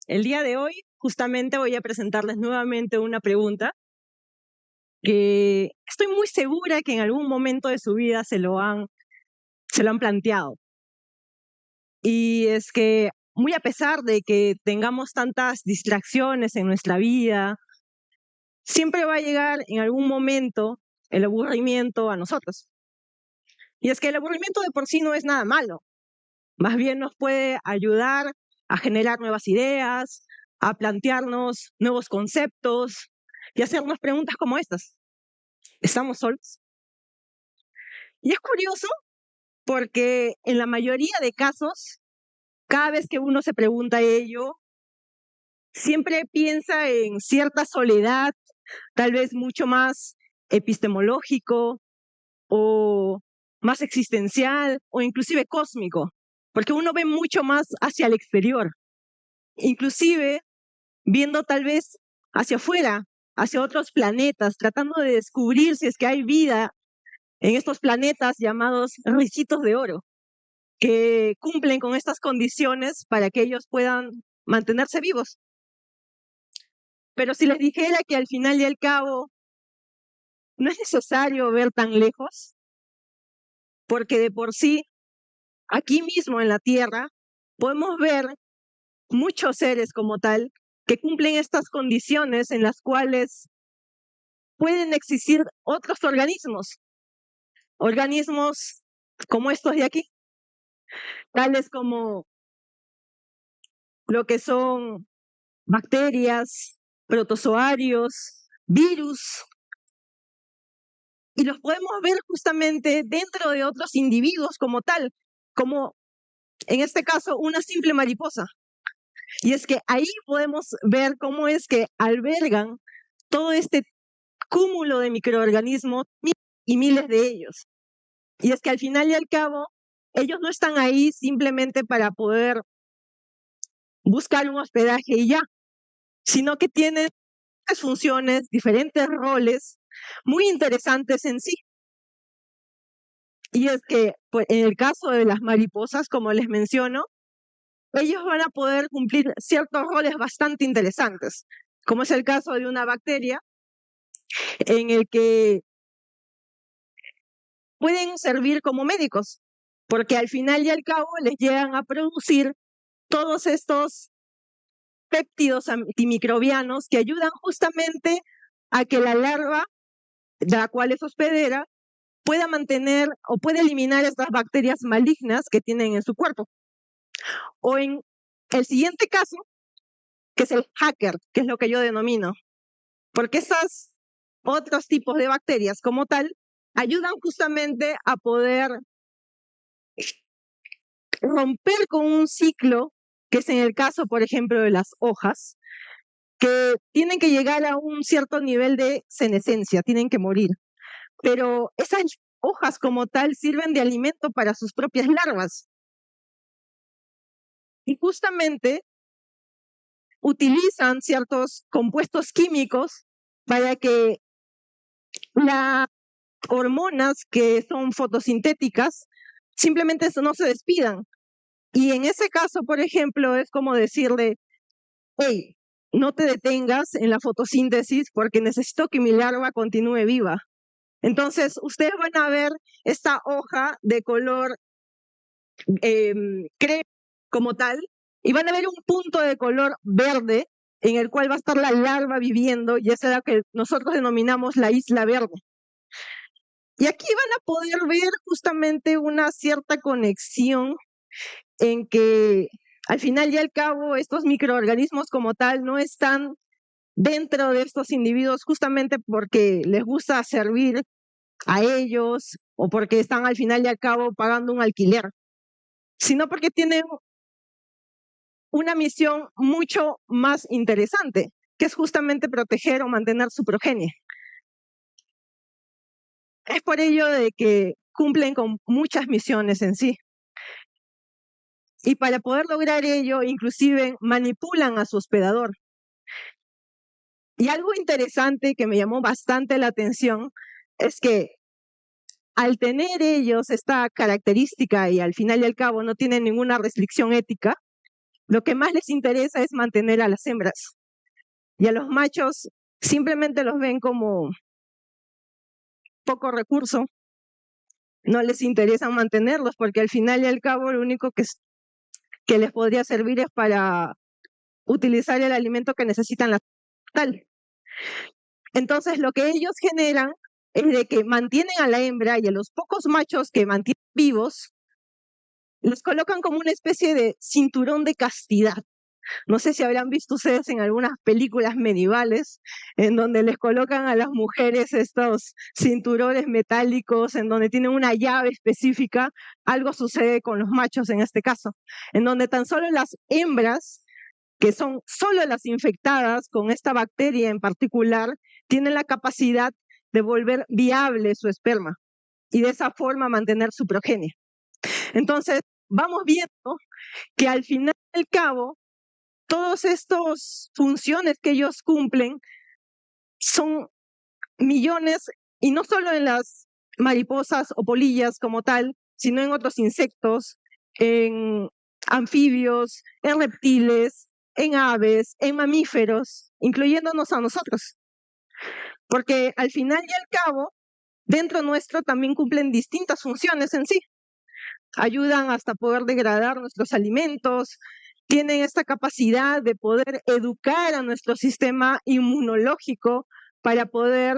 El día de hoy justamente voy a presentarles nuevamente una pregunta que estoy muy segura que en algún momento de su vida se lo han planteado. Y es que muy a pesar de que tengamos tantas distracciones en nuestra vida, siempre va a llegar en algún momento el aburrimiento a nosotros. Y es que el aburrimiento de por sí no es nada malo, más bien nos puede ayudar a generar nuevas ideas, a plantearnos nuevos conceptos y hacernos preguntas como estas. ¿Estamos solos? Y es curioso porque en la mayoría de casos, cada vez que uno se pregunta ello, siempre piensa en cierta soledad, tal vez mucho más epistemológico o más existencial o inclusive cósmico, porque uno ve mucho más hacia el exterior, inclusive viendo tal vez hacia afuera, hacia otros planetas, tratando de descubrir si es que hay vida en estos planetas llamados ricitos de oro, que cumplen con estas condiciones para que ellos puedan mantenerse vivos. Pero si les dijera que al final y al cabo no es necesario ver tan lejos, porque de por sí, aquí mismo en la Tierra, podemos ver muchos seres como tal que cumplen estas condiciones en las cuales pueden existir otros organismos como estos de aquí, tales como lo que son bacterias, protozoarios, virus, y los podemos ver justamente dentro de otros individuos como tal, como en este caso una simple mariposa. Y es que ahí podemos ver cómo es que albergan todo este cúmulo de microorganismos y miles de ellos. Y es que al final y al cabo, ellos no están ahí simplemente para poder buscar un hospedaje y ya, sino que tienen funciones, diferentes roles muy interesantes en sí. Y es que pues, en el caso de las mariposas, como les menciono, ellos van a poder cumplir ciertos roles bastante interesantes, como es el caso de una bacteria en el que pueden servir como médicos, porque al final y al cabo les llegan a producir todos estos péptidos antimicrobianos que ayudan justamente a que la larva, de la cual es hospedera, pueda mantener o pueda eliminar estas bacterias malignas que tienen en su cuerpo. O en el siguiente caso, que es el hacker, que es lo que yo denomino, porque esos otros tipos de bacterias como tal ayudan justamente a poder romper con un ciclo, que es en el caso, por ejemplo, de las hojas, que tienen que llegar a un cierto nivel de senescencia, tienen que morir. Pero esas hojas como tal sirven de alimento para sus propias larvas. Y justamente utilizan ciertos compuestos químicos para que las hormonas que son fotosintéticas simplemente no se despidan. Y en ese caso, por ejemplo, es como decirle, hey, no te detengas en la fotosíntesis porque necesito que mi larva continúe viva. Entonces, ustedes van a ver esta hoja de color crema como tal, y van a ver un punto de color verde en el cual va a estar la larva viviendo, y esa es la que nosotros denominamos la isla verde. Y aquí van a poder ver justamente una cierta conexión en que al final y al cabo estos microorganismos como tal no están dentro de estos individuos justamente porque les gusta servir a ellos o porque están al final y al cabo pagando un alquiler, sino porque tienen una misión mucho más interesante, que es justamente proteger o mantener su progenie. Es por ello de que cumplen con muchas misiones en sí. Y para poder lograr ello, inclusive manipulan a su hospedador. Y algo interesante que me llamó bastante la atención es que al tener ellos esta característica y al final y al cabo no tienen ninguna restricción ética, lo que más les interesa es mantener a las hembras. Y a los machos simplemente los ven como poco recurso, no les interesa mantenerlos porque al final y al cabo lo único que les podría servir es para utilizar el alimento que necesitan la tal. Entonces lo que ellos generan es de que mantienen a la hembra y a los pocos machos que mantienen vivos, los colocan como una especie de cinturón de castidad. No sé si habrán visto ustedes en algunas películas medievales en donde les colocan a las mujeres estos cinturones metálicos en donde tienen una llave específica. Algo sucede con los machos en este caso, en donde tan solo las hembras, que son solo las infectadas con esta bacteria en particular, tienen la capacidad de volver viable su esperma y de esa forma mantener su progenie. Entonces, vamos viendo que al final y al cabo, todas estas funciones que ellos cumplen son millones, y no solo en las mariposas o polillas como tal, sino en otros insectos, en anfibios, en reptiles, en aves, en mamíferos, incluyéndonos a nosotros. Porque al final y al cabo, dentro nuestro también cumplen distintas funciones en sí. Ayudan hasta poder degradar nuestros alimentos, tienen esta capacidad de poder educar a nuestro sistema inmunológico para poder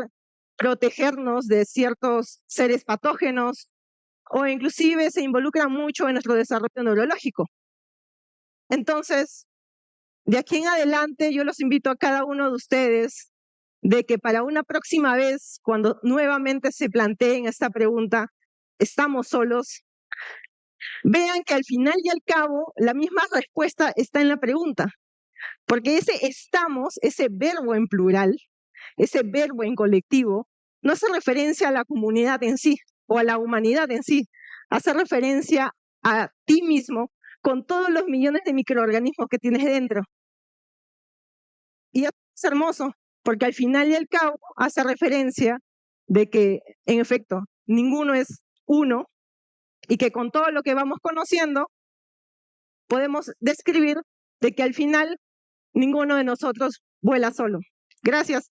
protegernos de ciertos seres patógenos o inclusive se involucran mucho en nuestro desarrollo neurológico. Entonces, de aquí en adelante yo los invito a cada uno de ustedes de que para una próxima vez, cuando nuevamente se planteen esta pregunta, ¿estamos solos?, vean que al final y al cabo la misma respuesta está en la pregunta, porque ese estamos, ese verbo en plural, ese verbo en colectivo, no hace referencia a la comunidad en sí o a la humanidad en sí, hace referencia a ti mismo con todos los millones de microorganismos que tienes dentro. Y es hermoso, porque al final y al cabo hace referencia de que, en efecto, ninguno es uno y que con todo lo que vamos conociendo podemos describir de que al final ninguno de nosotros vuela solo. Gracias.